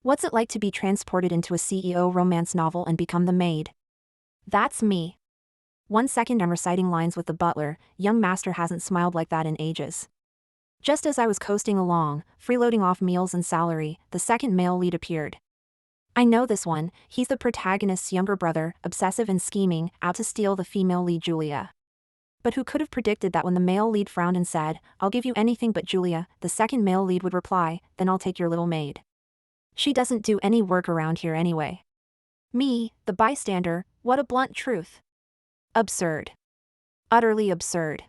What's it like to be transported into a CEO romance novel and become the maid? That's me. 1 second I'm reciting lines with the butler. Young master hasn't smiled like that in ages. Just as I was coasting along, freeloading off meals and salary, the second male lead appeared. I know this one, he's the protagonist's younger brother, obsessive and scheming, out to steal the female lead Julia. But who could have predicted that when the male lead frowned and said, "I'll give you anything but Julia," the second male lead would reply, "Then I'll take your little maid. She doesn't do any work around here anyway." Me, the bystander, what a blunt truth. Absurd. Utterly absurd.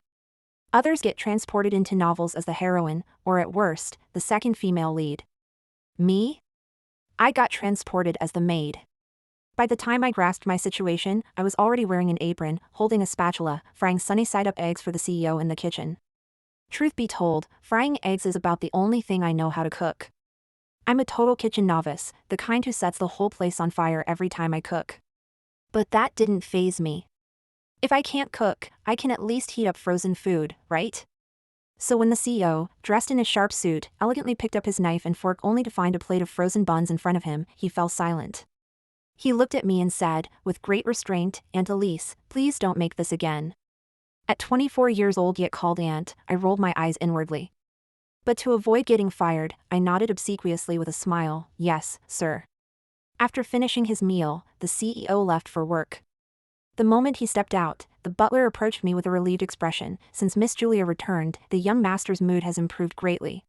Others get transported into novels as the heroine, or at worst, the second female lead. Me? I got transported as the maid. By the time I grasped my situation, I was already wearing an apron, holding a spatula, frying sunny-side-up eggs for the CEO in the kitchen. Truth be told, frying eggs is about the only thing I know how to cook. I'm a total kitchen novice, the kind who sets the whole place on fire every time I cook. But that didn't faze me. If I can't cook, I can at least heat up frozen food, right? So when the CEO, dressed in a sharp suit, elegantly picked up his knife and fork only to find a plate of frozen buns in front of him, he fell silent. He looked at me and said, with great restraint, "Aunt Elise, please don't make this again." At 24 years old yet called aunt, I rolled my eyes inwardly. But to avoid getting fired, I nodded obsequiously with a smile, "Yes, sir." After finishing his meal, the CEO left for work. The moment he stepped out, the butler approached me with a relieved expression. "Since Miss Julia returned, the young master's mood has improved greatly."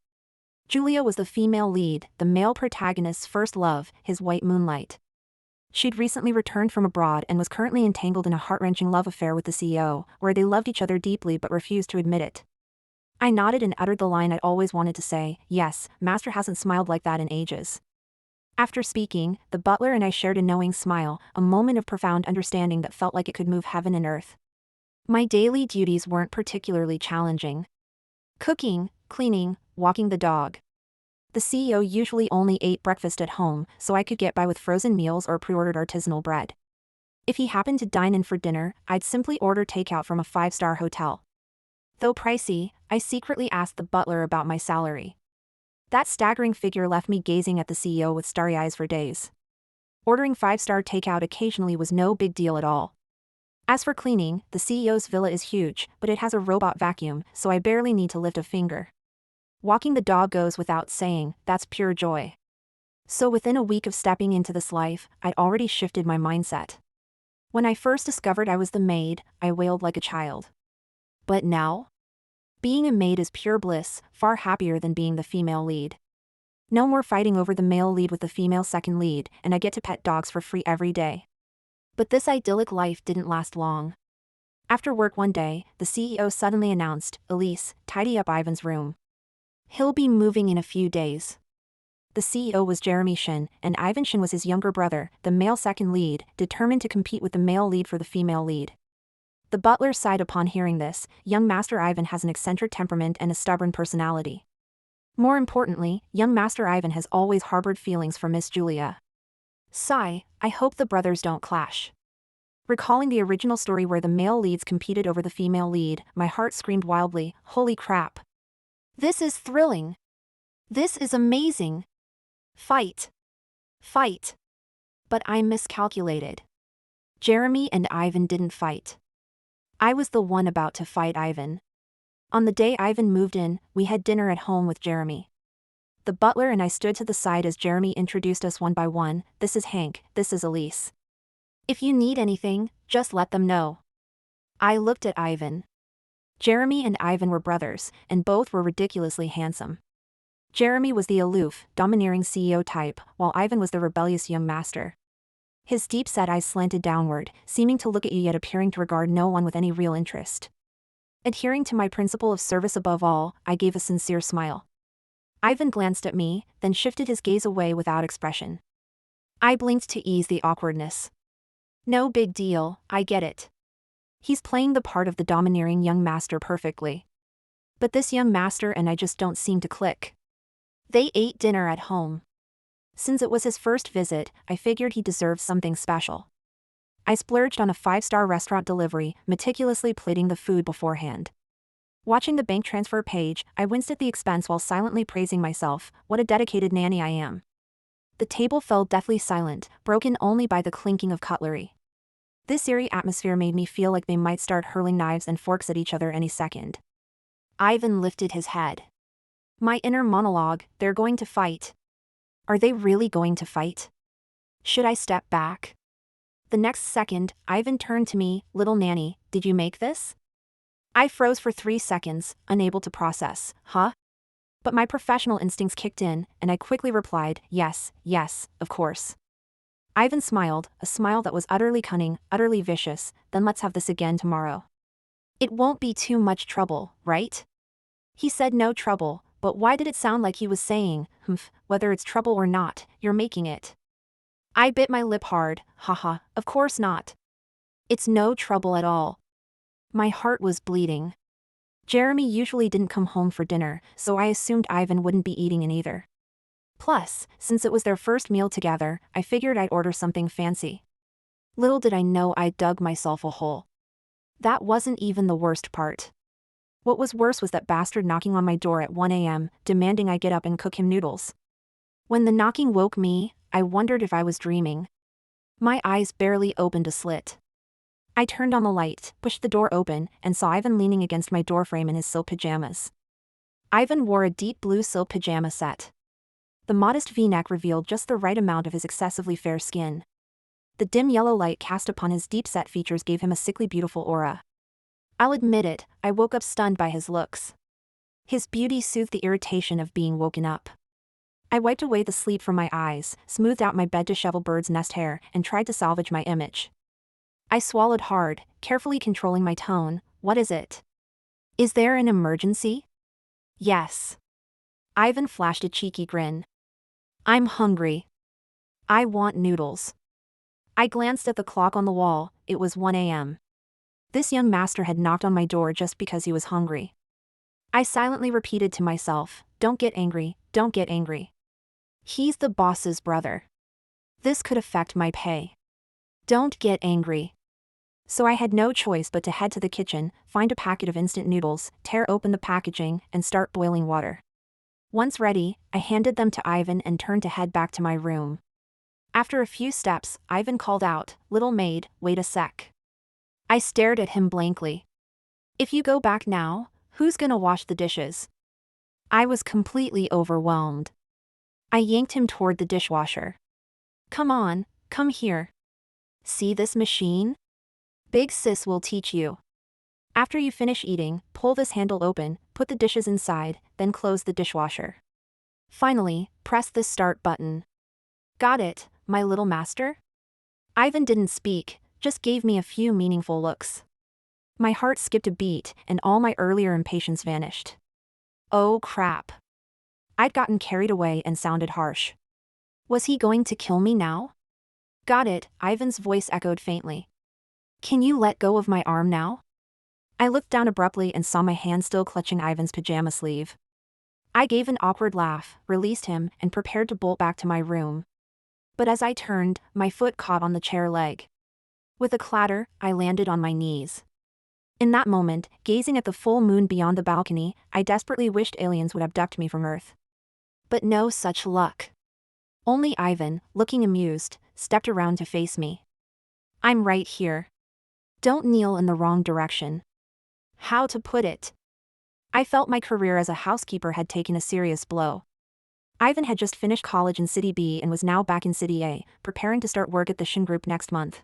Julia was the female lead, the male protagonist's first love, his white moonlight. She'd recently returned from abroad and was currently entangled in a heart-wrenching love affair with the CEO, where they loved each other deeply but refused to admit it. I nodded and uttered the line I'd always wanted to say, "Yes, master hasn't smiled like that in ages." After speaking, the butler and I shared a knowing smile, a moment of profound understanding that felt like it could move heaven and earth. My daily duties weren't particularly challenging. Cooking, cleaning, walking the dog. The CEO usually only ate breakfast at home, so I could get by with frozen meals or pre-ordered artisanal bread. If he happened to dine in for dinner, I'd simply order takeout from a 5-star hotel. Though pricey, I secretly asked the butler about my salary. That staggering figure left me gazing at the CEO with starry eyes for days. Ordering 5-star takeout occasionally was no big deal at all. As for cleaning, the CEO's villa is huge, but it has a robot vacuum, so I barely need to lift a finger. Walking the dog goes without saying, that's pure joy. So within a week of stepping into this life, I'd already shifted my mindset. When I first discovered I was the maid, I wailed like a child. But now? Being a maid is pure bliss, far happier than being the female lead. No more fighting over the male lead with the female second lead, and I get to pet dogs for free every day. But this idyllic life didn't last long. After work one day, the CEO suddenly announced, "Elise, tidy up Ivan's room. He'll be moving in a few days." The CEO was Jeremy Shin, and Ivan Shin was his younger brother, the male second lead, determined to compete with the male lead for the female lead. The butler sighed upon hearing this. Young Master Ivan has an eccentric temperament and a stubborn personality. More importantly, young Master Ivan has always harbored feelings for Miss Julia. Sigh, I hope the brothers don't clash. Recalling the original story where the male leads competed over the female lead, my heart screamed wildly, "Holy crap! This is thrilling! This is amazing! Fight! Fight!" But I miscalculated. Jeremy and Ivan didn't fight. I was the one about to fight Ivan. On the day Ivan moved in, we had dinner at home with Jeremy. The butler and I stood to the side as Jeremy introduced us one by one. "This is Hank, this is Elise. If you need anything, just let them know." I looked at Ivan. Jeremy and Ivan were brothers, and both were ridiculously handsome. Jeremy was the aloof, domineering CEO type, while Ivan was the rebellious young master. His deep-set eyes slanted downward, seeming to look at you yet appearing to regard no one with any real interest. Adhering to my principle of service above all, I gave a sincere smile. Ivan glanced at me, then shifted his gaze away without expression. I blinked to ease the awkwardness. No big deal, I get it. He's playing the part of the domineering young master perfectly. But this young master and I just don't seem to click. They ate dinner at home. Since it was his first visit, I figured he deserved something special. I splurged on a 5-star restaurant delivery, meticulously plating the food beforehand. Watching the bank transfer page, I winced at the expense while silently praising myself. What a dedicated nanny I am. The table fell deathly silent, broken only by the clinking of cutlery. This eerie atmosphere made me feel like they might start hurling knives and forks at each other any second. Ivan lifted his head. My inner monologue, they're going to fight. Are they really going to fight? Should I step back? The next second, Ivan turned to me, "Little nanny, did you make this?" I froze for 3 seconds, unable to process, "Huh?" But my professional instincts kicked in, and I quickly replied, "Yes, yes, of course." Ivan smiled, a smile that was utterly cunning, utterly vicious. "Then let's have this again tomorrow. It won't be too much trouble, right?" He said no trouble, but why did it sound like he was saying, "Humph, whether it's trouble or not, you're making it." I bit my lip hard, "Haha, of course not. It's no trouble at all." My heart was bleeding. Jeremy usually didn't come home for dinner, so I assumed Ivan wouldn't be eating in either. Plus, since it was their first meal together, I figured I'd order something fancy. Little did I know I'd dug myself a hole. That wasn't even the worst part. What was worse was that bastard knocking on my door at 1 a.m., demanding I get up and cook him noodles. When the knocking woke me, I wondered if I was dreaming. My eyes barely opened a slit. I turned on the light, pushed the door open, and saw Ivan leaning against my doorframe in his silk pajamas. Ivan wore a deep blue silk pajama set. The modest V-neck revealed just the right amount of his excessively fair skin. The dim yellow light cast upon his deep-set features gave him a sickly beautiful aura. I'll admit it, I woke up stunned by his looks. His beauty soothed the irritation of being woken up. I wiped away the sleep from my eyes, smoothed out my bed-disheveled bird's nest hair, and tried to salvage my image. I swallowed hard, carefully controlling my tone. "What is it? Is there an emergency?" "Yes." Ivan flashed a cheeky grin. "I'm hungry. I want noodles." I glanced at the clock on the wall. It was 1 a.m. This young master had knocked on my door just because he was hungry. I silently repeated to myself, "Don't get angry, don't get angry. He's the boss's brother. This could affect my pay. Don't get angry." So I had no choice but to head to the kitchen, find a packet of instant noodles, tear open the packaging, and start boiling water. Once ready, I handed them to Ivan and turned to head back to my room. After a few steps, Ivan called out, "Little maid, wait a sec." I stared at him blankly. "If you go back now, who's gonna wash the dishes?" I was completely overwhelmed. I yanked him toward the dishwasher. "Come on, come here. See this machine? Big sis will teach you. After you finish eating, pull this handle open, put the dishes inside, then close the dishwasher. Finally, press this start button. Got it, my little master?" Ivan didn't speak, just gave me a few meaningful looks. My heart skipped a beat, and all my earlier impatience vanished. Oh crap. I'd gotten carried away and sounded harsh. Was he going to kill me now? "Got it," Ivan's voice echoed faintly. "Can you let go of my arm now?" I looked down abruptly and saw my hand still clutching Ivan's pajama sleeve. I gave an awkward laugh, released him, and prepared to bolt back to my room. But as I turned, my foot caught on the chair leg. With a clatter, I landed on my knees. In that moment, gazing at the full moon beyond the balcony, I desperately wished aliens would abduct me from Earth. But no such luck. Only Ivan, looking amused, stepped around to face me. "I'm right here. Don't kneel in the wrong direction." How to put it? I felt my career as a housekeeper had taken a serious blow. Ivan had just finished college in City B and was now back in City A, preparing to start work at the Shin Group next month.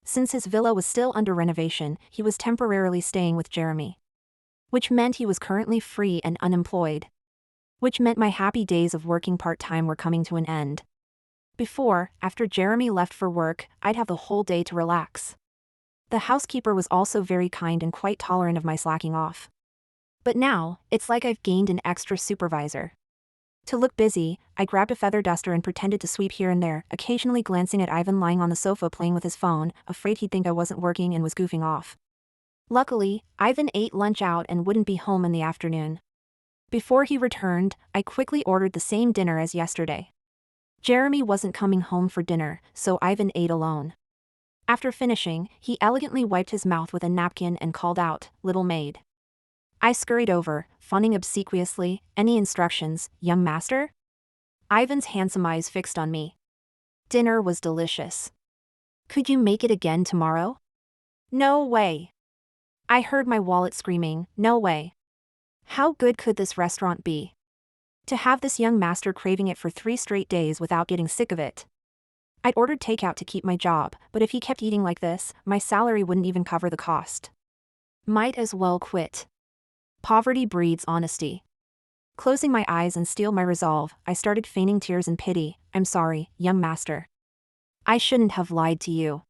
Since his villa was still under renovation, he was temporarily staying with Jeremy. Which meant he was currently free and unemployed. Which meant my happy days of working part-time were coming to an end. Before, after Jeremy left for work, I'd have the whole day to relax. The housekeeper was also very kind and quite tolerant of my slacking off. But now, it's like I've gained an extra supervisor. To look busy, I grabbed a feather duster and pretended to sweep here and there, occasionally glancing at Ivan lying on the sofa playing with his phone, afraid he'd think I wasn't working and was goofing off. Luckily, Ivan ate lunch out and wouldn't be home in the afternoon. Before he returned, I quickly ordered the same dinner as yesterday. Jeremy wasn't coming home for dinner, so Ivan ate alone. After finishing, he elegantly wiped his mouth with a napkin and called out, "Little maid." I scurried over, fawning obsequiously, "Any instructions, young master?" Ivan's handsome eyes fixed on me. Dinner was delicious. Could you make it again tomorrow? No way. I heard my wallet screaming, no way. How good could this restaurant be? To have this young master craving it for 3 straight days without getting sick of it. I'd ordered takeout to keep my job, but if he kept eating like this, my salary wouldn't even cover the cost. Might as well quit. Poverty breeds honesty. Closing my eyes and steel my resolve, I started feigning tears and pity. I'm sorry, young master. I shouldn't have lied to you.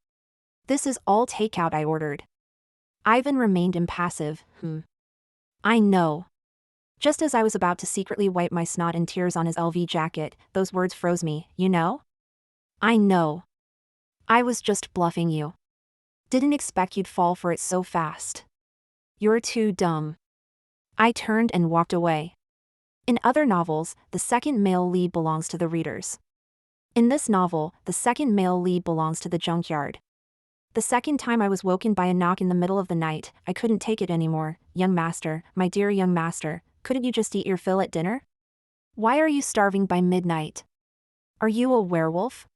This is all takeout I ordered. Ivan remained impassive. I know. Just as I was about to secretly wipe my snot and tears on his LV jacket, those words froze me, you know? I know. I was just bluffing you. Didn't expect you'd fall for it so fast. You're too dumb. I turned and walked away. In other novels, the second male lead belongs to the readers. In this novel, the second male lead belongs to the junkyard. The second time I was woken by a knock in the middle of the night, I couldn't take it anymore. Young master, my dear young master, couldn't you just eat your fill at dinner? Why are you starving by midnight? Are you a werewolf?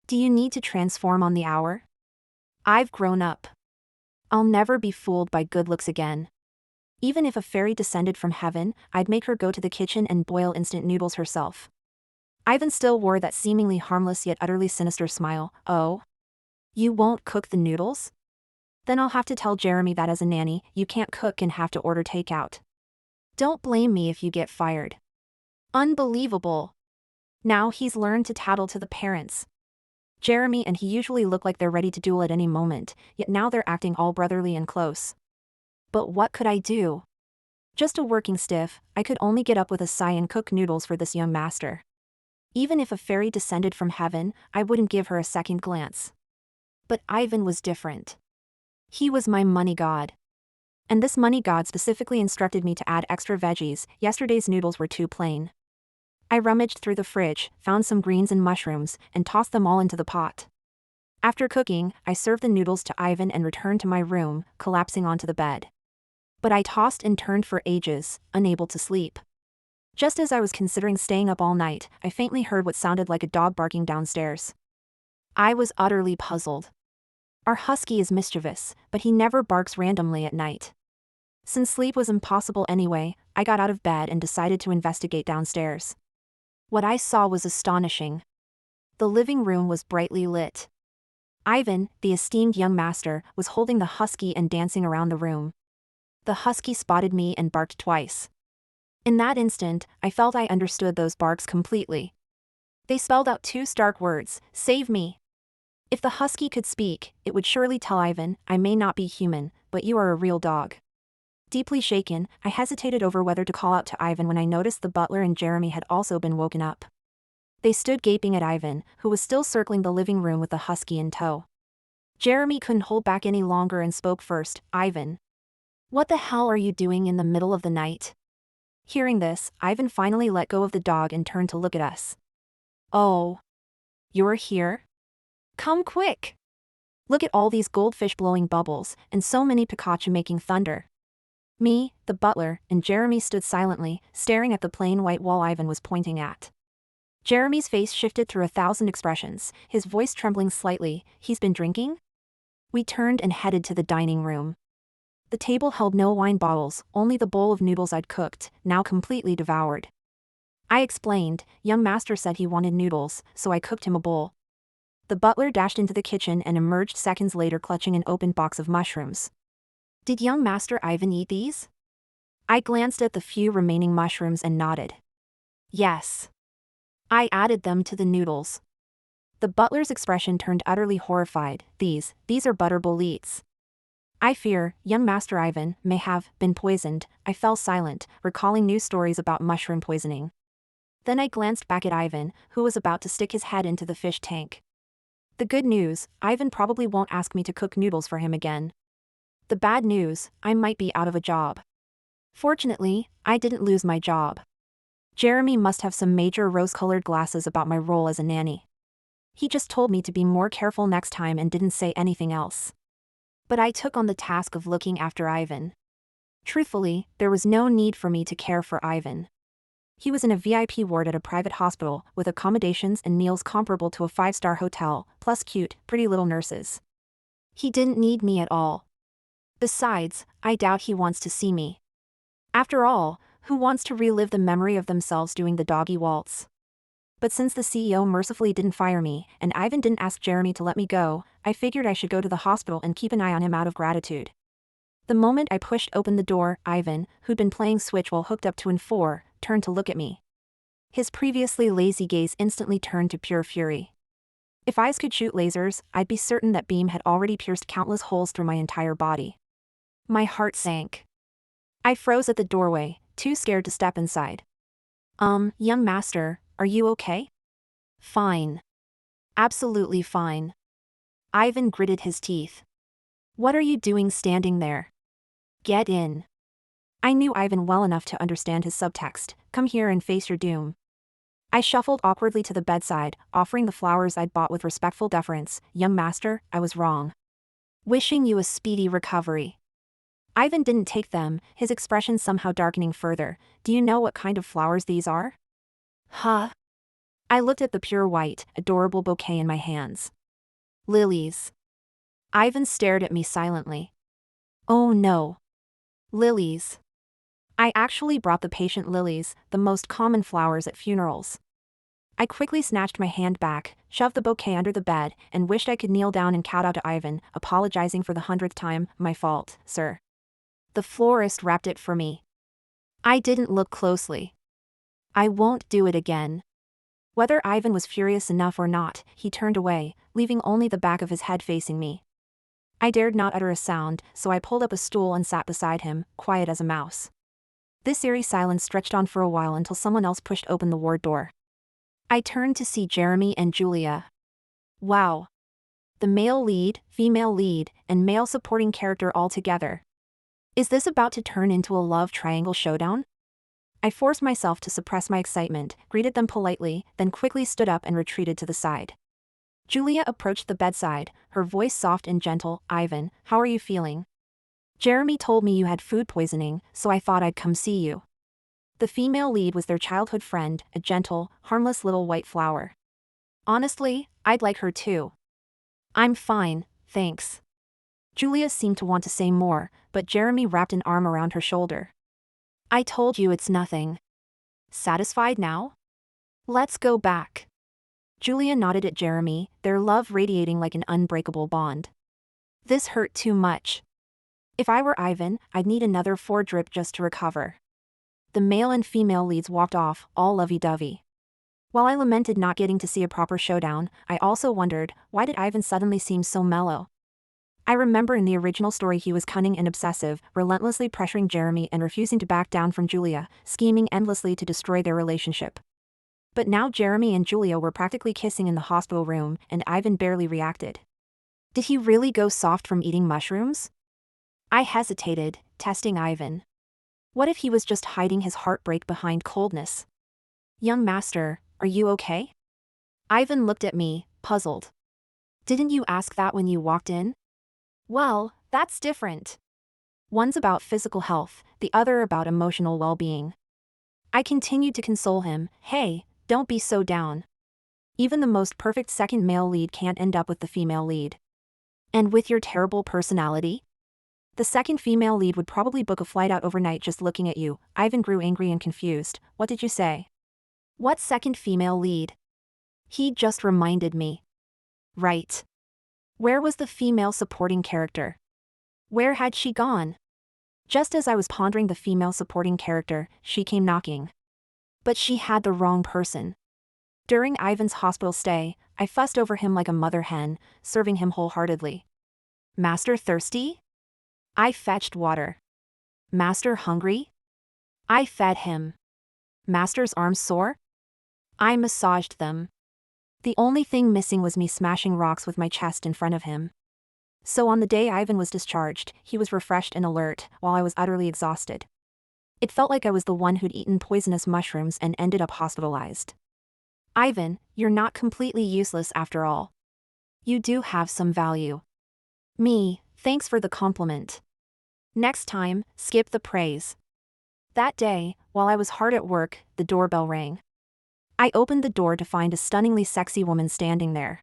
Do you need to transform on the hour? I've grown up. I'll never be fooled by good looks again. Even if a fairy descended from heaven, I'd make her go to the kitchen and boil instant noodles herself. Ivan still wore that seemingly harmless yet utterly sinister smile. Oh? You won't cook the noodles? Then I'll have to tell Jeremy that as a nanny, you can't cook and have to order takeout. Don't blame me if you get fired. Unbelievable. Now he's learned to tattle to the parents. Jeremy and he usually look like they're ready to duel at any moment, yet now they're acting all brotherly and close. But what could I do? Just a working stiff, I could only get up with a sigh and cook noodles for this young master. Even if a fairy descended from heaven, I wouldn't give her a second glance. But Ivan was different. He was my money god. And this money god specifically instructed me to add extra veggies. Yesterday's noodles were too plain. I rummaged through the fridge, found some greens and mushrooms, and tossed them all into the pot. After cooking, I served the noodles to Ivan and returned to my room, collapsing onto the bed. But I tossed and turned for ages, unable to sleep. Just as I was considering staying up all night, I faintly heard what sounded like a dog barking downstairs. I was utterly puzzled. Our husky is mischievous, but he never barks randomly at night. Since sleep was impossible anyway, I got out of bed and decided to investigate downstairs. What I saw was astonishing. The living room was brightly lit. Ivan, the esteemed young master, was holding the husky and dancing around the room. The husky spotted me and barked twice. In that instant, I felt I understood those barks completely. They spelled out 2 stark words: save me. If the husky could speak, it would surely tell Ivan, I may not be human, but you are a real dog. Deeply shaken, I hesitated over whether to call out to Ivan when I noticed the butler and Jeremy had also been woken up. They stood gaping at Ivan, who was still circling the living room with the husky in tow. Jeremy couldn't hold back any longer and spoke first. Ivan. What the hell are you doing in the middle of the night? Hearing this, Ivan finally let go of the dog and turned to look at us. Oh. You're here? Come quick! Look at all these goldfish blowing bubbles, and so many Pikachu making thunder. Me, the butler, and Jeremy stood silently, staring at the plain white wall Ivan was pointing at. Jeremy's face shifted through 1,000 expressions, his voice trembling slightly. He's been drinking? We turned and headed to the dining room. The table held no wine bottles, only the bowl of noodles I'd cooked, now completely devoured. I explained, young master said he wanted noodles, so I cooked him a bowl. The butler dashed into the kitchen and emerged seconds later clutching an opened box of mushrooms. Did young master Ivan eat these? I glanced at the few remaining mushrooms and nodded. Yes. I added them to the noodles. The butler's expression turned utterly horrified. These are butter boletes. I fear, young master Ivan may have been poisoned. I fell silent, recalling news stories about mushroom poisoning. Then I glanced back at Ivan, who was about to stick his head into the fish tank. The good news, Ivan probably won't ask me to cook noodles for him again. The bad news, I might be out of a job. Fortunately, I didn't lose my job. Jeremy must have some major rose-colored glasses about my role as a nanny. He just told me to be more careful next time and didn't say anything else. But I took on the task of looking after Ivan. Truthfully, there was no need for me to care for Ivan. He was in a VIP ward at a private hospital, with accommodations and meals comparable to a five-star hotel, plus cute, pretty little nurses. He didn't need me at all. Besides, I doubt he wants to see me. After all, who wants to relive the memory of themselves doing the doggy waltz? But since the CEO mercifully didn't fire me, and Ivan didn't ask Jeremy to let me go, I figured I should go to the hospital and keep an eye on him out of gratitude. The moment I pushed open the door, Ivan, who'd been playing Switch while hooked up to N4, turned to look at me. His previously lazy gaze instantly turned to pure fury. If eyes could shoot lasers, I'd be certain that beam had already pierced countless holes through my entire body. My heart sank. I froze at the doorway, too scared to step inside. Young master, are you okay? Fine. Absolutely fine. Ivan gritted his teeth. What are you doing standing there? Get in. I knew Ivan well enough to understand his subtext. Come here and face your doom. I shuffled awkwardly to the bedside, offering the flowers I'd bought with respectful deference. Young master, I was wrong. Wishing you a speedy recovery. Ivan didn't take them, his expression somehow darkening further. Do you know what kind of flowers these are? Huh? I looked at the pure white, adorable bouquet in my hands. Lilies. Ivan stared at me silently. Oh no. Lilies. I actually brought the patient lilies, the most common flowers at funerals. I quickly snatched my hand back, shoved the bouquet under the bed, and wished I could kneel down and kowtow to Ivan, apologizing for the 100th time. My fault, sir. The florist wrapped it for me. I didn't look closely. I won't do it again. Whether Ivan was furious enough or not, he turned away, leaving only the back of his head facing me. I dared not utter a sound, so I pulled up a stool and sat beside him, quiet as a mouse. This eerie silence stretched on for a while until someone else pushed open the ward door. I turned to see Jeremy and Julia. Wow. The male lead, female lead, and male supporting character all together. Is this about to turn into a love triangle showdown? I forced myself to suppress my excitement, greeted them politely, then quickly stood up and retreated to the side. Julia approached the bedside, her voice soft and gentle. Ivan, how are you feeling? Jeremy told me you had food poisoning, so I thought I'd come see you. The female lead was their childhood friend, a gentle, harmless little white flower. Honestly, I'd like her too. I'm fine, thanks. Julia seemed to want to say more, but Jeremy wrapped an arm around her shoulder. I told you it's nothing. Satisfied now? Let's go back. Julia nodded at Jeremy, their love radiating like an unbreakable bond. This hurt too much. If I were Ivan, I'd need another 4 drip just to recover. The male and female leads walked off, all lovey-dovey. While I lamented not getting to see a proper showdown, I also wondered, why did Ivan suddenly seem so mellow? I remember in the original story he was cunning and obsessive, relentlessly pressuring Jeremy and refusing to back down from Julia, scheming endlessly to destroy their relationship. But now Jeremy and Julia were practically kissing in the hospital room, and Ivan barely reacted. Did he really go soft from eating mushrooms? I hesitated, testing Ivan. What if he was just hiding his heartbreak behind coldness? Young master, are you okay? Ivan looked at me, puzzled. Didn't you ask that when you walked in? Well, that's different. One's about physical health, the other about emotional well-being. I continued to console him. Hey, don't be so down. Even the most perfect second male lead can't end up with the female lead. And with your terrible personality? The second female lead would probably book a flight out overnight just looking at you. Ivan grew angry and confused. What did you say? What second female lead? He just reminded me. Right. Where was the female supporting character? Where had she gone? Just as I was pondering the female supporting character, she came knocking. But she had the wrong person. During Ivan's hospital stay, I fussed over him like a mother hen, serving him wholeheartedly. Master thirsty? I fetched water. Master hungry? I fed him. Master's arms sore? I massaged them. The only thing missing was me smashing rocks with my chest in front of him. So on the day Ivan was discharged, he was refreshed and alert, while I was utterly exhausted. It felt like I was the one who'd eaten poisonous mushrooms and ended up hospitalized. Ivan, you're not completely useless after all. You do have some value. Me, thanks for the compliment. Next time, skip the praise. That day, while I was hard at work, the doorbell rang. I opened the door to find a stunningly sexy woman standing there.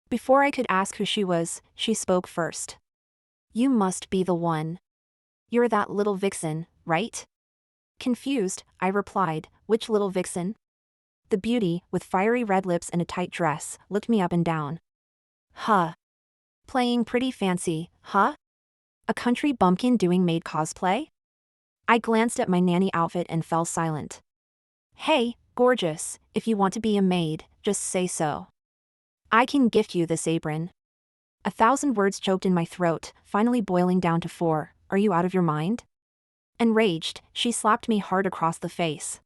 Before I could ask who she was, she spoke first. "You must be the one. You're that little vixen, right?" Confused, I replied, "Which little vixen?" The beauty, with fiery red lips and a tight dress, looked me up and down. "Huh. Playing pretty fancy, huh? A country bumpkin doing maid cosplay?" I glanced at my nanny outfit and fell silent. "Hey, gorgeous, if you want to be a maid, just say so. I can gift you this apron." 1,000 words choked in my throat, finally boiling down to 4. "Are you out of your mind?" Enraged, she slapped me hard across the face.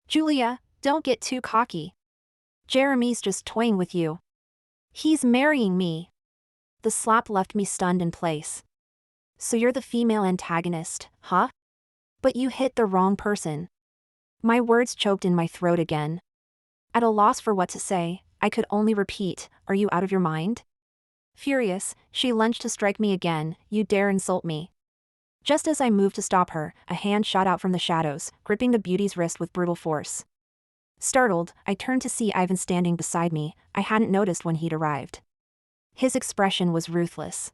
"Julia, don't get too cocky. Jeremy's just toying with you. He's marrying me." The slap left me stunned in place. "So you're the female antagonist, huh? But you hit the wrong person." My words choked in my throat again. At a loss for what to say, I could only repeat, "Are you out of your mind?" Furious, she lunged to strike me again. "You dare insult me." Just as I moved to stop her, a hand shot out from the shadows, gripping the beauty's wrist with brutal force. Startled, I turned to see Ivan standing beside me. I hadn't noticed when he'd arrived. His expression was ruthless.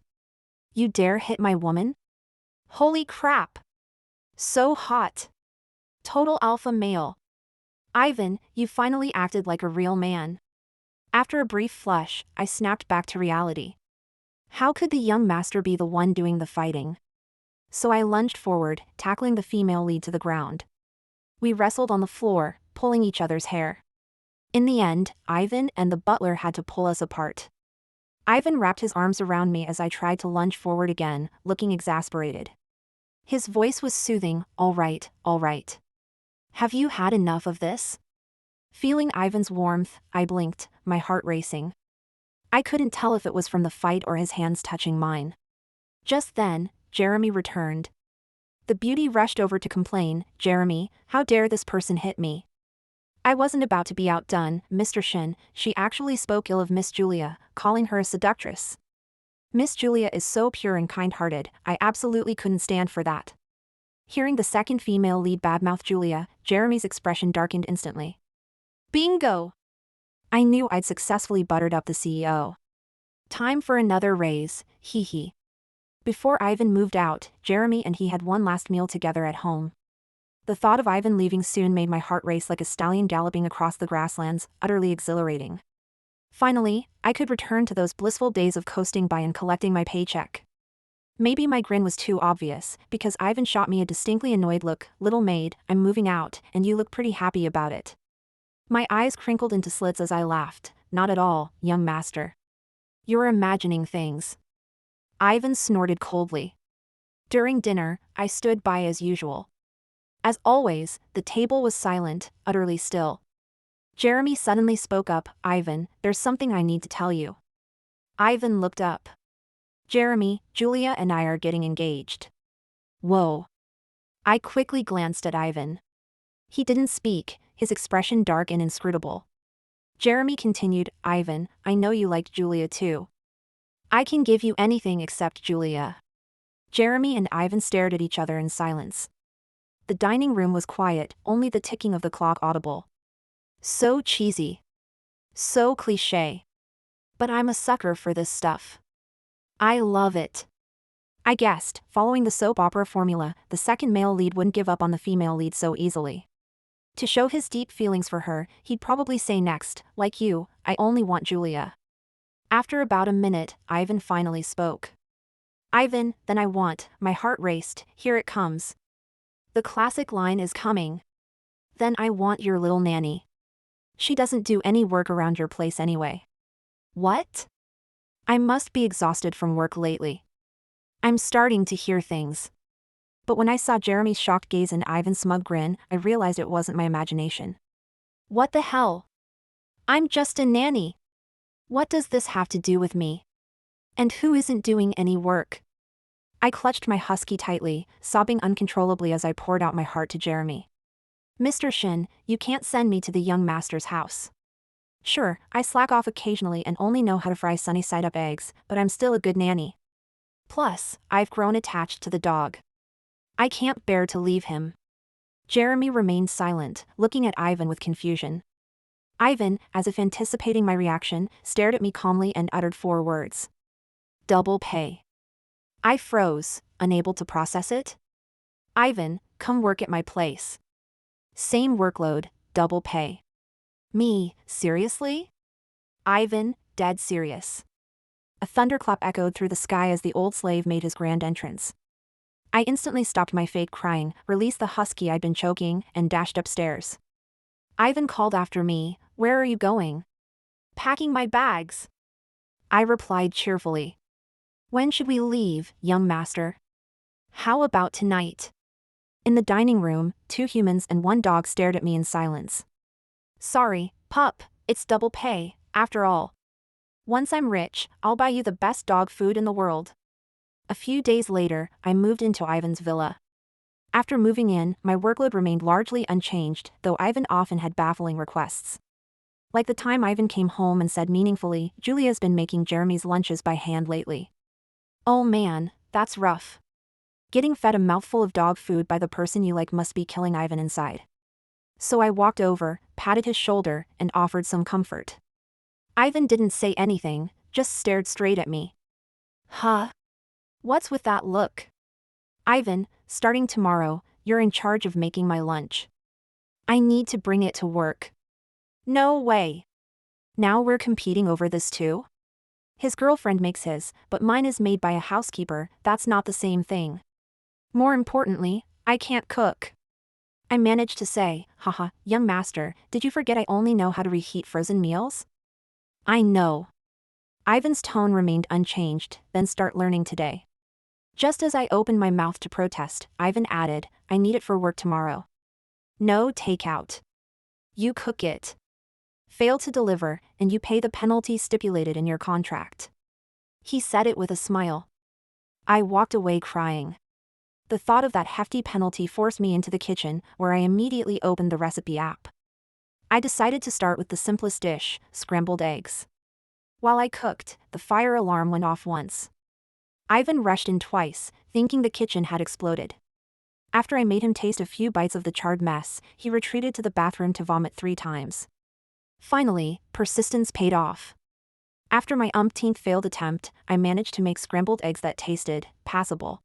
"You dare hit my woman? Holy crap! So hot. Total alpha male. Ivan, you finally acted like a real man." After a brief flush, I snapped back to reality. How could the young master be the one doing the fighting? So I lunged forward, tackling the female lead to the ground. We wrestled on the floor, pulling each other's hair. In the end, Ivan and the butler had to pull us apart. Ivan wrapped his arms around me as I tried to lunge forward again, looking exasperated. His voice was soothing. All right, all right. Have you had enough of this?" Feeling Ivan's warmth, I blinked, my heart racing. I couldn't tell if it was from the fight or his hands touching mine. Just then, Jeremy returned. The beauty rushed over to complain, "Jeremy, how dare this person hit me?" I wasn't about to be outdone, Mr. Shin. She actually spoke ill of Miss Julia, calling her a seductress. Miss Julia is so pure and kind-hearted, I absolutely couldn't stand for that. Hearing the second female lead badmouth Julia, Jeremy's expression darkened instantly. Bingo! I knew I'd successfully buttered up the CEO. Time for another raise, hee hee. Before Ivan moved out, Jeremy and he had one last meal together at home. The thought of Ivan leaving soon made my heart race like a stallion galloping across the grasslands, utterly exhilarating. Finally, I could return to those blissful days of coasting by and collecting my paycheck. Maybe my grin was too obvious, because Ivan shot me a distinctly annoyed look. "Little maid, I'm moving out, and you look pretty happy about it." My eyes crinkled into slits as I laughed. "Not at all, young master. You're imagining things." Ivan snorted coldly. During dinner, I stood by as usual. As always, the table was silent, utterly still. Jeremy suddenly spoke up. "Ivan, there's something I need to tell you." Ivan looked up. "Jeremy, Julia and I are getting engaged." Whoa. I quickly glanced at Ivan. He didn't speak, his expression dark and inscrutable. Jeremy continued, "Ivan, I know you liked Julia too. I can give you anything except Julia." Jeremy and Ivan stared at each other in silence. The dining room was quiet, only the ticking of the clock audible. So cheesy. So cliché. But I'm a sucker for this stuff. I love it. I guessed, following the soap opera formula, the second male lead wouldn't give up on the female lead so easily. To show his deep feelings for her, he'd probably say next, "Like you, I only want Julia." After about a minute, Ivan finally spoke. "Ivan, then I want," my heart raced, "here it comes. The classic line is coming. Then I want your little nanny. She doesn't do any work around your place anyway." What? I must be exhausted from work lately. I'm starting to hear things. But when I saw Jeremy's shocked gaze and Ivan's smug grin, I realized it wasn't my imagination. What the hell? I'm just a nanny. What does this have to do with me? And who isn't doing any work? I clutched my husky tightly, sobbing uncontrollably as I poured out my heart to Jeremy. "Mr. Shin, you can't send me to the young master's house. Sure, I slack off occasionally and only know how to fry sunny-side-up eggs, but I'm still a good nanny. Plus, I've grown attached to the dog. I can't bear to leave him. Jeremy remained silent, looking at Ivan with confusion. Ivan, as if anticipating my reaction, stared at me calmly and uttered 4 words. Double pay. I froze, unable to process it. Ivan, come work at my place. Same workload, double pay. Me, seriously? Ivan, dead serious. A thunderclap echoed through the sky as the old slave made his grand entrance. I instantly stopped my fake crying, released the husky I'd been choking, and dashed upstairs. Ivan called after me, "Where are you going?" "Packing my bags." I replied cheerfully. "When should we leave, young master?" "How about tonight?" In the dining room, 2 humans and 1 dog stared at me in silence. "Sorry, pup, it's double pay, after all. Once I'm rich, I'll buy you the best dog food in the world." A few days later, I moved into Ivan's villa. After moving in, my workload remained largely unchanged, though Ivan often had baffling requests. Like the time Ivan came home and said meaningfully, "Julia's been making Jeremy's lunches by hand lately." Oh man, that's rough. Getting fed a mouthful of dog food by the person you like must be killing Ivan inside. So I walked over, patted his shoulder, and offered some comfort. Ivan didn't say anything, just stared straight at me. Huh? What's with that look? Ivan, starting tomorrow, you're in charge of making my lunch. I need to bring it to work. No way. Now we're competing over this too? His girlfriend makes his, but mine is made by a housekeeper. That's not the same thing. More importantly, I can't cook. I managed to say, "Haha, young master, did you forget I only know how to reheat frozen meals?" "I know." Ivan's tone remained unchanged, "Then start learning today." Just as I opened my mouth to protest, Ivan added, "I need it for work tomorrow." "No takeout. You cook it. Fail to deliver, and you pay the penalty stipulated in your contract." He said it with a smile. I walked away crying. The thought of that hefty penalty forced me into the kitchen, where I immediately opened the recipe app. I decided to start with the simplest dish, scrambled eggs. While I cooked, the fire alarm went off once. Ivan rushed in twice, thinking the kitchen had exploded. After I made him taste a few bites of the charred mess, he retreated to the bathroom to vomit 3 times. Finally, persistence paid off. After my umpteenth failed attempt, I managed to make scrambled eggs that tasted passable.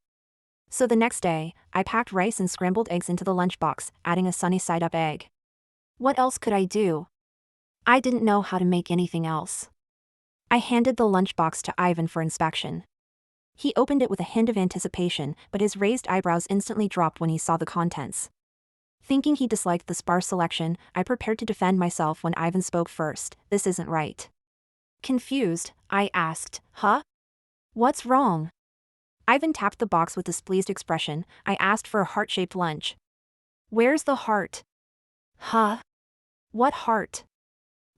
So the next day, I packed rice and scrambled eggs into the lunchbox, adding a sunny side-up egg. What else could I do? I didn't know how to make anything else. I handed the lunchbox to Ivan for inspection. He opened it with a hint of anticipation, but his raised eyebrows instantly dropped when he saw the contents. Thinking he disliked the sparse selection, I prepared to defend myself when Ivan spoke first. "This isn't right." Confused, I asked, "Huh? What's wrong?" Ivan tapped the box with a displeased expression. "I asked for a heart-shaped lunch." "Where's the heart?" "Huh? What heart?"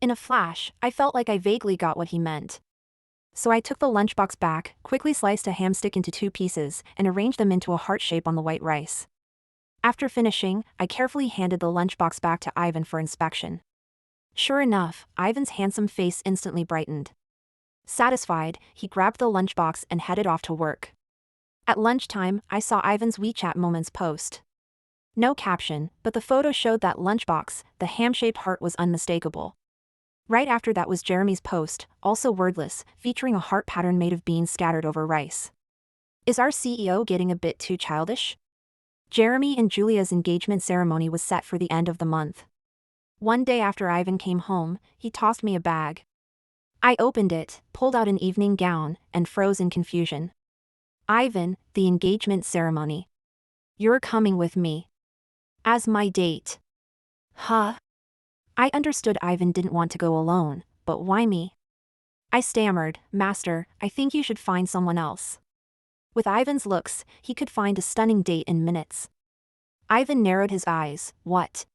In a flash, I felt like I vaguely got what he meant. So I took the lunchbox back, quickly sliced a ham stick into 2 pieces, and arranged them into a heart shape on the white rice. After finishing, I carefully handed the lunchbox back to Ivan for inspection. Sure enough, Ivan's handsome face instantly brightened. Satisfied, he grabbed the lunchbox and headed off to work. At lunchtime, I saw Ivan's WeChat Moments post. No caption, but the photo showed that lunchbox. The ham-shaped heart was unmistakable. Right after that was Jeremy's post, also wordless, featuring a heart pattern made of beans scattered over rice. Is our CEO getting a bit too childish? Jeremy and Julia's engagement ceremony was set for the end of the month. One day after Ivan came home, he tossed me a bag. I opened it, pulled out an evening gown, and froze in confusion. "Ivan, the engagement ceremony. You're coming with me. As my date." Huh? I understood Ivan didn't want to go alone, but why me? I stammered, "Master, I think you should find someone else." With Ivan's looks, he could find a stunning date in minutes. Ivan narrowed his eyes. "What?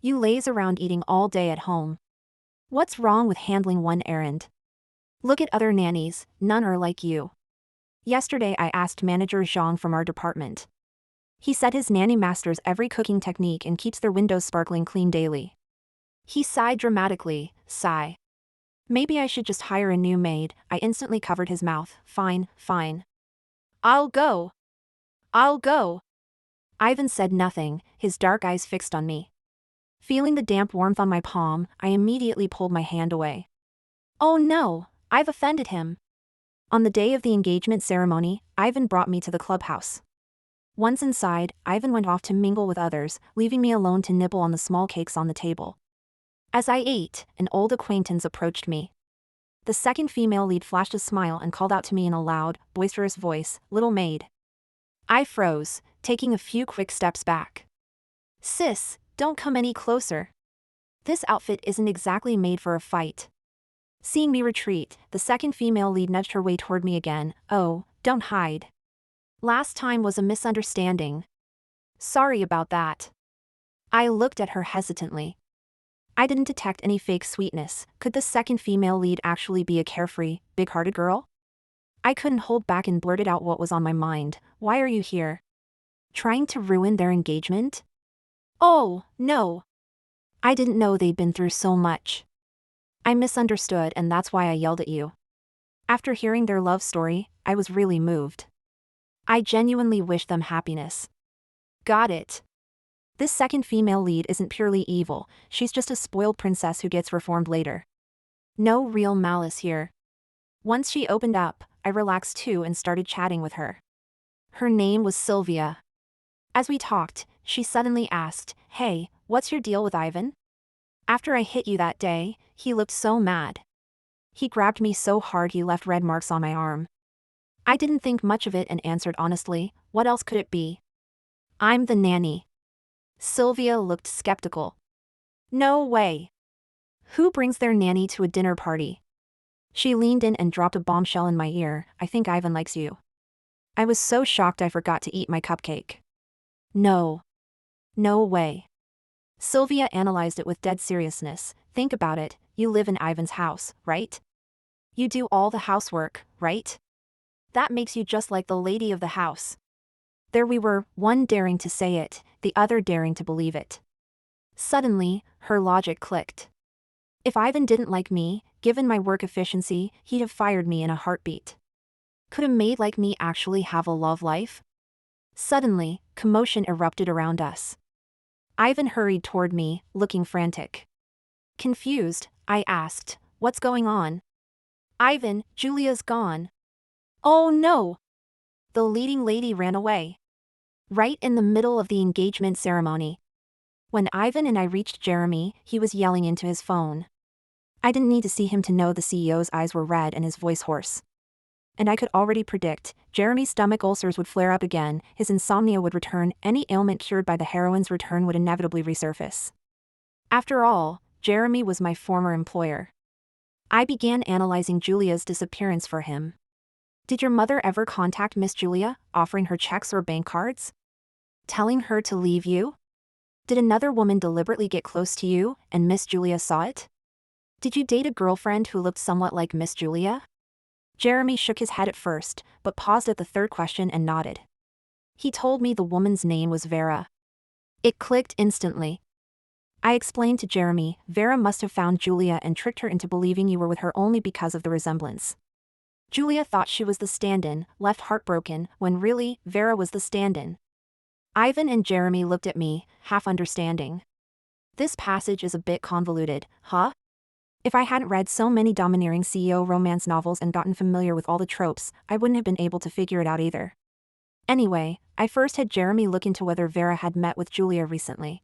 You laze around eating all day at home. What's wrong with handling one errand? Look at other nannies, none are like you." Yesterday I asked manager Zhang from our department. He said his nanny masters every cooking technique and keeps their windows sparkling clean daily. He sighed dramatically. Sigh. "Maybe I should just hire a new maid." I instantly covered his mouth. "Fine, fine. I'll go. I'll go." Ivan said nothing, his dark eyes fixed on me. Feeling the damp warmth on my palm, I immediately pulled my hand away. Oh no, I've offended him. On the day of the engagement ceremony, Ivan brought me to the clubhouse. Once inside, Ivan went off to mingle with others, leaving me alone to nibble on the small cakes on the table. As I ate, an old acquaintance approached me. The second female lead flashed a smile and called out to me in a loud, boisterous voice, "Little maid." I froze, taking a few quick steps back. "Sis, don't come any closer. This outfit isn't exactly made for a fight." Seeing me retreat, the second female lead nudged her way toward me again. "Oh, don't hide. Last time was a misunderstanding. Sorry about that." I looked at her hesitantly. I didn't detect any fake sweetness. Could the second female lead actually be a carefree, big-hearted girl? I couldn't hold back and blurted out what was on my mind. "Why are you here? Trying to ruin their engagement?" "Oh, no. I didn't know they'd been through so much. I misunderstood and that's why I yelled at you." After hearing their love story, I was really moved. I genuinely wished them happiness. Got it. This second female lead isn't purely evil, she's just a spoiled princess who gets reformed later. No real malice here. Once she opened up, I relaxed too and started chatting with her. Her name was Sylvia. As we talked, she suddenly asked, "Hey, what's your deal with Ivan? After I hit you that day, he looked so mad. He grabbed me so hard he left red marks on my arm." I didn't think much of it and answered honestly, "What else could it be? I'm the nanny." Sylvia looked skeptical. "No way. Who brings their nanny to a dinner party?" She leaned in and dropped a bombshell in my ear. "I think Ivan likes you." I was so shocked I forgot to eat my cupcake. No. No way. Sylvia analyzed it with dead seriousness. "Think about it, you live in Ivan's house, right? You do all the housework, right? That makes you just like the lady of the house." There we were, one daring to say it, the other daring to believe it. Suddenly, her logic clicked. If Ivan didn't like me, given my work efficiency, he'd have fired me in a heartbeat. Could a maid like me actually have a love life? Suddenly, commotion erupted around us. Ivan hurried toward me, looking frantic. Confused, I asked, "What's going on?" "Ivan, Julia's gone." "Oh no!" The leading lady ran away. Right in the middle of the engagement ceremony. When Ivan and I reached Jeremy, he was yelling into his phone. I didn't need to see him to know the CEO's eyes were red and his voice hoarse. And I could already predict, Jeremy's stomach ulcers would flare up again, his insomnia would return, any ailment cured by the heroine's return would inevitably resurface. After all, Jeremy was my former employer. I began analyzing Julia's disappearance for him. Did your mother ever contact Miss Julia, offering her checks or bank cards? Telling her to leave you? Did another woman deliberately get close to you, and Miss Julia saw it? Did you date a girlfriend who looked somewhat like Miss Julia? Jeremy shook his head at first, but paused at the third question and nodded. He told me the woman's name was Vera. It clicked instantly. I explained to Jeremy, "Vera must have found Julia and tricked her into believing you were with her only because of the resemblance. Julia thought she was the stand-in, left heartbroken, when really, Vera was the stand-in." Ivan and Jeremy looked at me, half understanding. This passage is a bit convoluted, huh? If I hadn't read so many domineering CEO romance novels and gotten familiar with all the tropes, I wouldn't have been able to figure it out either. Anyway, I first had Jeremy look into whether Vera had met with Julia recently.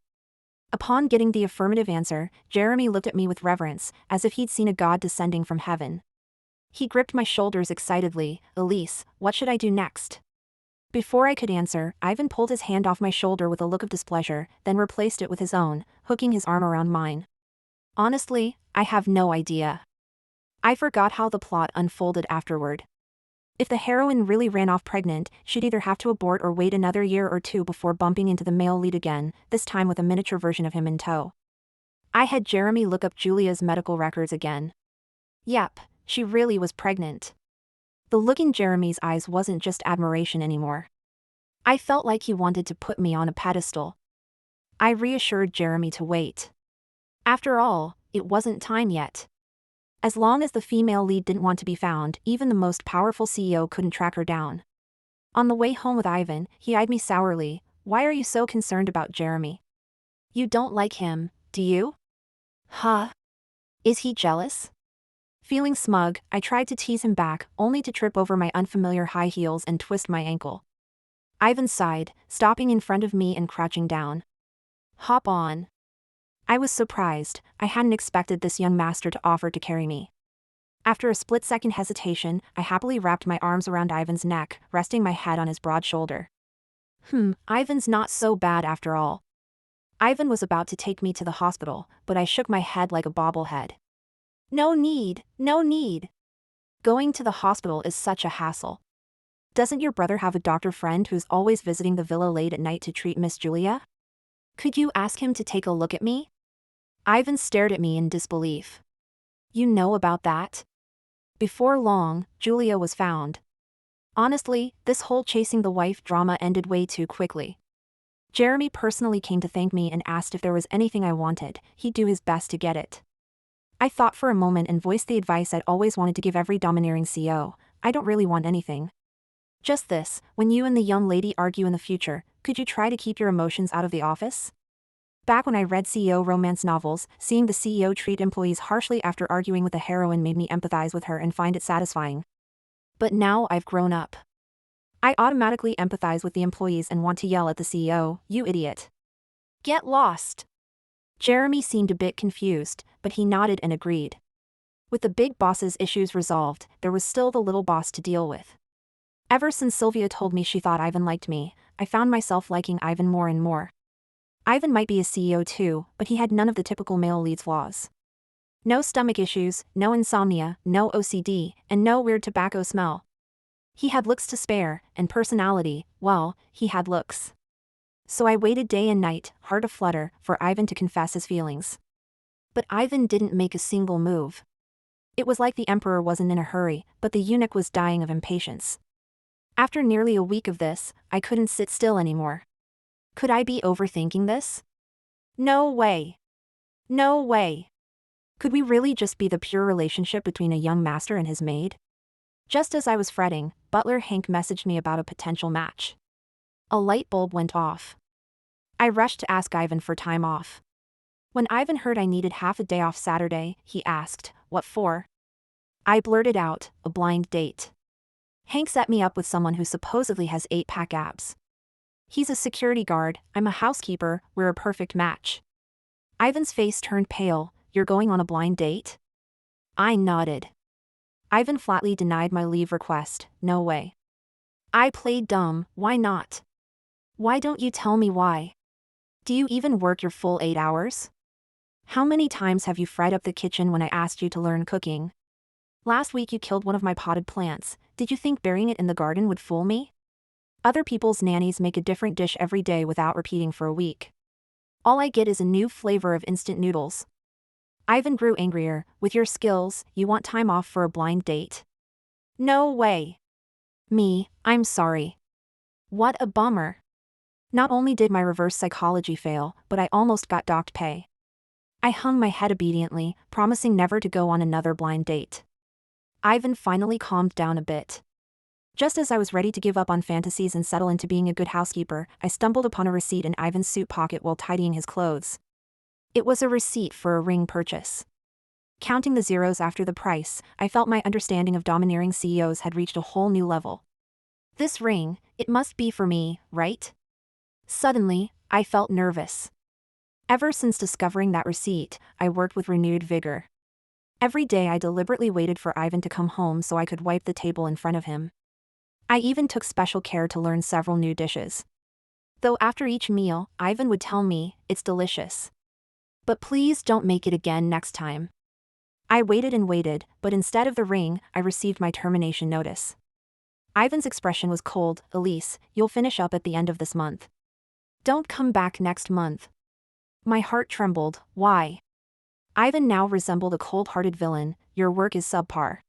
Upon getting the affirmative answer, Jeremy looked at me with reverence, as if he'd seen a god descending from heaven. He gripped my shoulders excitedly. "Elise, what should I do next?" Before I could answer, Ivan pulled his hand off my shoulder with a look of displeasure, then replaced it with his own, hooking his arm around mine. Honestly, I have no idea. I forgot how the plot unfolded afterward. If the heroine really ran off pregnant, she'd either have to abort or wait another year or two before bumping into the male lead again, this time with a miniature version of him in tow. I had Jeremy look up Julia's medical records again. Yep, she really was pregnant. The look in Jeremy's eyes wasn't just admiration anymore. I felt like he wanted to put me on a pedestal. I reassured Jeremy to wait. After all, it wasn't time yet. As long as the female lead didn't want to be found, even the most powerful CEO couldn't track her down. On the way home with Ivan, he eyed me sourly. Why are you so concerned about Jeremy? You don't like him, do you? Huh? Is he jealous? Feeling smug, I tried to tease him back, only to trip over my unfamiliar high heels and twist my ankle. Ivan sighed, stopping in front of me and crouching down. Hop on. I was surprised. I hadn't expected this young master to offer to carry me. After a split-second hesitation, I happily wrapped my arms around Ivan's neck, resting my head on his broad shoulder. Ivan's not so bad after all. Ivan was about to take me to the hospital, but I shook my head like a bobblehead. No need, no need. Going to the hospital is such a hassle. Doesn't your brother have a doctor friend who's always visiting the villa late at night to treat Miss Julia? Could you ask him to take a look at me? Ivan stared at me in disbelief. You know about that? Before long, Julia was found. Honestly, this whole chasing the wife drama ended way too quickly. Jeremy personally came to thank me and asked if there was anything I wanted. He'd do his best to get it. I thought for a moment and voiced the advice I'd always wanted to give every domineering CEO. I don't really want anything. Just this, when you and the young lady argue in the future, could you try to keep your emotions out of the office? Back when I read CEO romance novels, seeing the CEO treat employees harshly after arguing with the heroine made me empathize with her and find it satisfying. But now I've grown up. I automatically empathize with the employees and want to yell at the CEO, "You idiot. Get lost." Jeremy seemed a bit confused, but he nodded and agreed. With the big boss's issues resolved, there was still the little boss to deal with. Ever since Sylvia told me she thought Ivan liked me, I found myself liking Ivan more and more. Ivan might be a CEO too, but he had none of the typical male lead's flaws. No stomach issues, no insomnia, no OCD, and no weird tobacco smell. He had looks to spare, and personality, well, he had looks. So I waited day and night, heart aflutter, for Ivan to confess his feelings. But Ivan didn't make a single move. It was like the emperor wasn't in a hurry, but the eunuch was dying of impatience. After nearly a week of this, I couldn't sit still anymore. Could I be overthinking this? No way. No way. Could we really just be the pure relationship between a young master and his maid? Just as I was fretting, butler Hank messaged me about a potential match. A light bulb went off. I rushed to ask Ivan for time off. When Ivan heard I needed half a day off Saturday, he asked, "What for?" I blurted out, "A blind date." Hank set me up with someone who supposedly has 8-pack abs. He's a security guard, I'm a housekeeper, we're a perfect match. Ivan's face turned pale. You're going on a blind date? I nodded. Ivan flatly denied my leave request, no way. I played dumb, why not? Why don't you tell me why? Do you even work your full 8 hours? How many times have you fried up the kitchen when I asked you to learn cooking? Last week you killed one of my potted plants. Did you think burying it in the garden would fool me? Other people's nannies make a different dish every day without repeating for a week. All I get is a new flavor of instant noodles. Ivan grew angrier. With your skills, you want time off for a blind date? No way. I'm sorry. What a bummer. Not only did my reverse psychology fail, but I almost got docked pay. I hung my head obediently, promising never to go on another blind date. Ivan finally calmed down a bit. Just as I was ready to give up on fantasies and settle into being a good housekeeper, I stumbled upon a receipt in Ivan's suit pocket while tidying his clothes. It was a receipt for a ring purchase. Counting the zeros after the price, I felt my understanding of domineering CEOs had reached a whole new level. This ring, it must be for me, right? Suddenly, I felt nervous. Ever since discovering that receipt, I worked with renewed vigor. Every day I deliberately waited for Ivan to come home so I could wipe the table in front of him. I even took special care to learn several new dishes. Though after each meal, Ivan would tell me, "It's delicious. But please don't make it again next time." I waited and waited, but instead of the ring, I received my termination notice. Ivan's expression was cold. "Elise, you'll finish up at the end of this month. Don't come back next month." My heart trembled. Why? Ivan now resembled a cold-hearted villain. "Your work is subpar.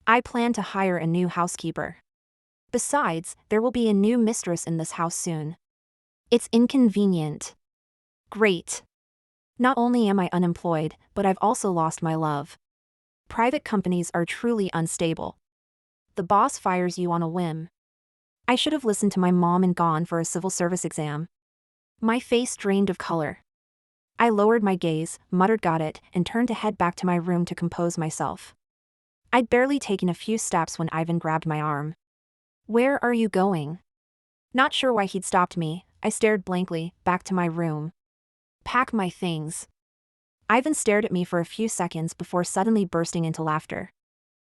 I plan to hire a new housekeeper. Besides, there will be a new mistress in this house soon. It's inconvenient." Great. Not only am I unemployed, but I've also lost my love. Private companies are truly unstable. The boss fires you on a whim. I should have listened to my mom and gone for a civil service exam. My face drained of color. I lowered my gaze, muttered got it, and turned to head back to my room to compose myself. I'd barely taken a few steps when Ivan grabbed my arm. Where are you going? Not sure why he'd stopped me, I stared blankly, back to my room. Pack my things. Ivan stared at me for a few seconds before suddenly bursting into laughter.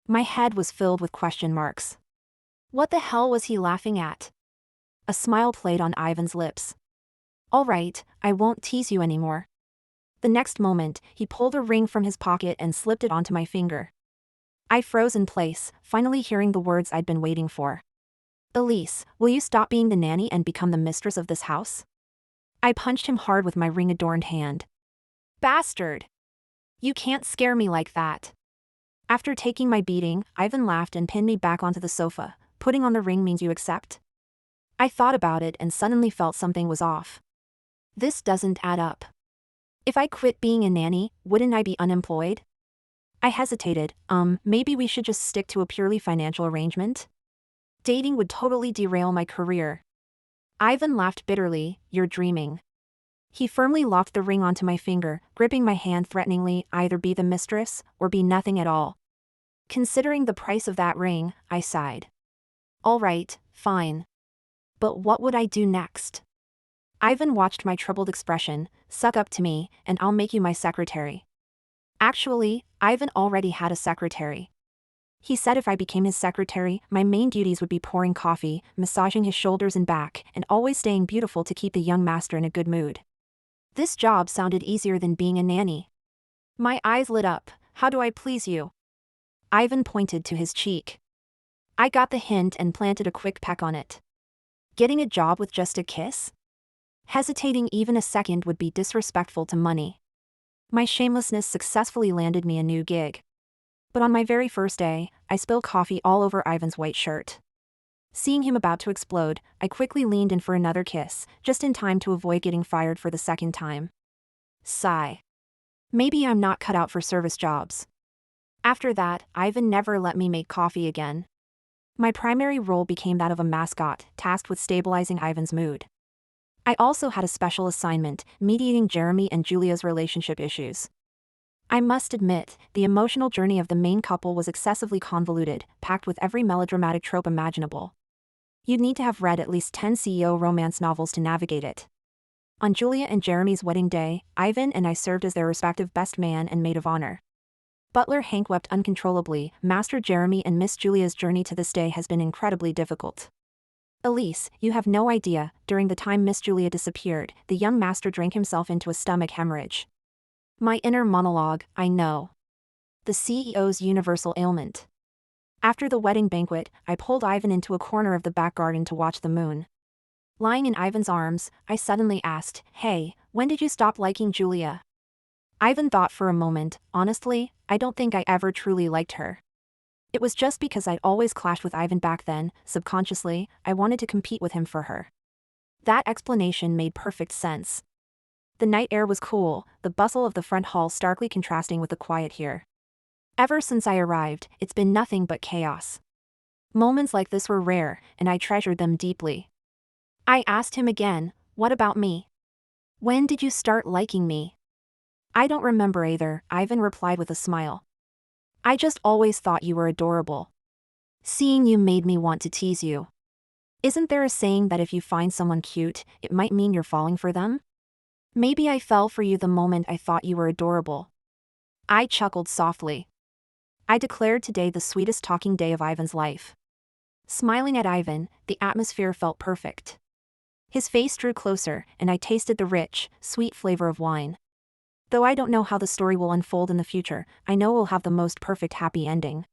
My head was filled with question marks. What the hell was he laughing at? A smile played on Ivan's lips. All right, I won't tease you anymore. The next moment, he pulled a ring from his pocket and slipped it onto my finger. I froze in place, finally hearing the words I'd been waiting for. Elise, will you stop being the nanny and become the mistress of this house? I punched him hard with my ring-adorned hand. Bastard! You can't scare me like that. After taking my beating, Ivan laughed and pinned me back onto the sofa. Putting on the ring means you accept? I thought about it and suddenly felt something was off. This doesn't add up. If I quit being a nanny, wouldn't I be unemployed? I hesitated, maybe we should just stick to a purely financial arrangement? Dating would totally derail my career. Ivan laughed bitterly, you're dreaming. He firmly locked the ring onto my finger, gripping my hand threateningly, either be the mistress, or be nothing at all. Considering the price of that ring, I sighed. All right, fine. But what would I do next? Ivan watched my troubled expression, suck up to me, and I'll make you my secretary. Actually, Ivan already had a secretary. He said if I became his secretary, my main duties would be pouring coffee, massaging his shoulders and back, and always staying beautiful to keep the young master in a good mood. This job sounded easier than being a nanny. My eyes lit up. How do I please you? Ivan pointed to his cheek. I got the hint and planted a quick peck on it. Getting a job with just a kiss? Hesitating even a second would be disrespectful to money. My shamelessness successfully landed me a new gig. But on my very first day, I spilled coffee all over Ivan's white shirt. Seeing him about to explode, I quickly leaned in for another kiss, just in time to avoid getting fired for the second time. Sigh. Maybe I'm not cut out for service jobs. After that, Ivan never let me make coffee again. My primary role became that of a mascot, tasked with stabilizing Ivan's mood. I also had a special assignment, mediating Jeremy and Julia's relationship issues. I must admit, the emotional journey of the main couple was excessively convoluted, packed with every melodramatic trope imaginable. You'd need to have read at least 10 CEO romance novels to navigate it. On Julia and Jeremy's wedding day, Ivan and I served as their respective best man and maid of honor. Butler Hank wept uncontrollably. Master Jeremy and Miss Julia's journey to this day has been incredibly difficult. Elise, you have no idea, during the time Miss Julia disappeared, the young master drank himself into a stomach hemorrhage. My inner monologue, I know. The CEO's universal ailment. After the wedding banquet, I pulled Ivan into a corner of the back garden to watch the moon. Lying in Ivan's arms, I suddenly asked, "Hey, when did you stop liking Julia?" Ivan thought for a moment. Honestly, I don't think I ever truly liked her. It was just because I'd always clashed with Ivan back then. Subconsciously, I wanted to compete with him for her. That explanation made perfect sense. The night air was cool, the bustle of the front hall starkly contrasting with the quiet here. Ever since I arrived, it's been nothing but chaos. Moments like this were rare, and I treasured them deeply. I asked him again, what about me? When did you start liking me? I don't remember either, Ivan replied with a smile. I just always thought you were adorable. Seeing you made me want to tease you. Isn't there a saying that if you find someone cute, it might mean you're falling for them? Maybe I fell for you the moment I thought you were adorable. I chuckled softly. I declared today the sweetest talking day of Ivan's life. Smiling at Ivan, the atmosphere felt perfect. His face drew closer, and I tasted the rich, sweet flavor of wine. Though I don't know how the story will unfold in the future, I know we'll have the most perfect happy ending.